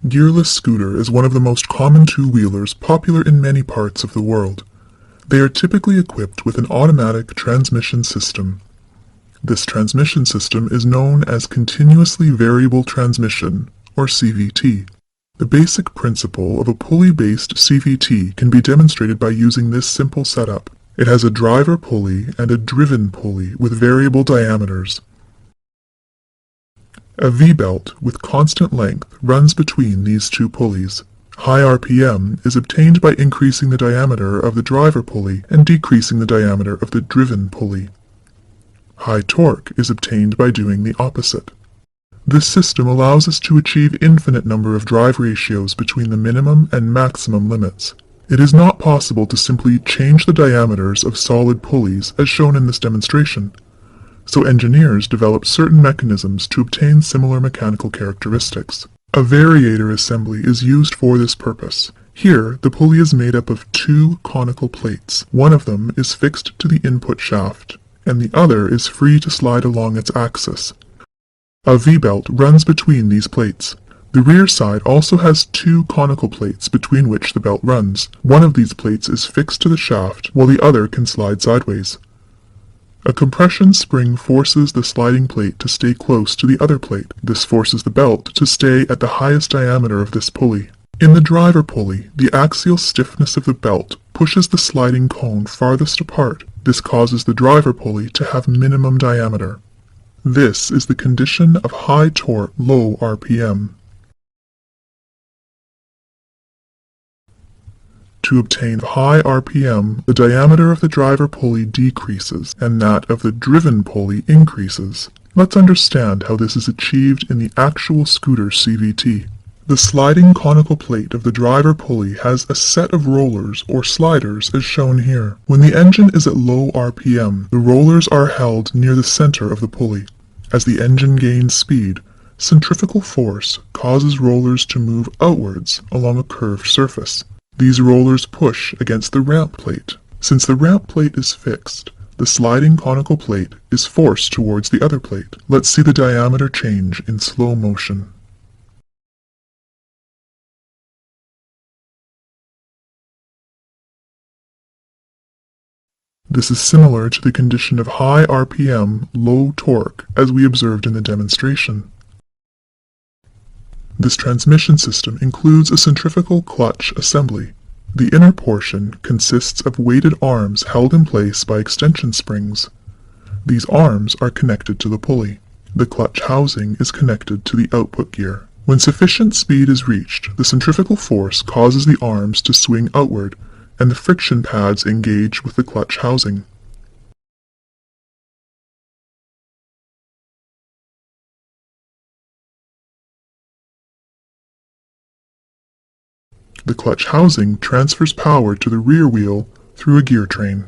Gearless scooter is one of the most common two-wheelers popular in many parts of the world. They are typically equipped with an automatic transmission system. This transmission system is known as continuously variable transmission, or CVT. The basic principle of a pulley-based CVT can be demonstrated by using this simple setup. It has a driver pulley and a driven pulley with variable diameters. A V-belt with constant length runs between these two pulleys. High RPM is obtained by increasing the diameter of the driver pulley and decreasing the diameter of the driven pulley. High torque is obtained by doing the opposite. This system allows us to achieve infinite number of drive ratios between the minimum and maximum limits. It is not possible to simply change the diameters of solid pulleys as shown in this demonstration, so engineers develop certain mechanisms to obtain similar mechanical characteristics. A variator assembly is used for this purpose. Here, the pulley is made up of two conical plates. One of them is fixed to the input shaft, and the other is free to slide along its axis. A V-belt runs between these plates. The rear side also has two conical plates between which the belt runs. One of these plates is fixed to the shaft, while the other can slide sideways. A compression spring forces the sliding plate to stay close to the other plate. This forces the belt to stay at the highest diameter of this pulley. In the driver pulley, the axial stiffness of the belt pushes the sliding cone farthest apart. This causes the driver pulley to have minimum diameter. This is the condition of high torque, low RPM. To obtain high RPM, the diameter of the driver pulley decreases, and that of the driven pulley increases. Let's understand how this is achieved in the actual scooter CVT. The sliding conical plate of the driver pulley has a set of rollers or sliders as shown here. When the engine is at low RPM, the rollers are held near the center of the pulley. As the engine gains speed, centrifugal force causes rollers to move outwards along a curved surface. These rollers push against the ramp plate. Since the ramp plate is fixed, the sliding conical plate is forced towards the other plate. Let's see the diameter change in slow motion. This is similar to the condition of high RPM, low torque, as we observed in the demonstration. This transmission system includes a centrifugal clutch assembly. The inner portion consists of weighted arms held in place by extension springs. These arms are connected to the pulley. The clutch housing is connected to the output gear. When sufficient speed is reached, the centrifugal force causes the arms to swing outward, and the friction pads engage with the clutch housing. The clutch housing transfers power to the rear wheel through a gear train.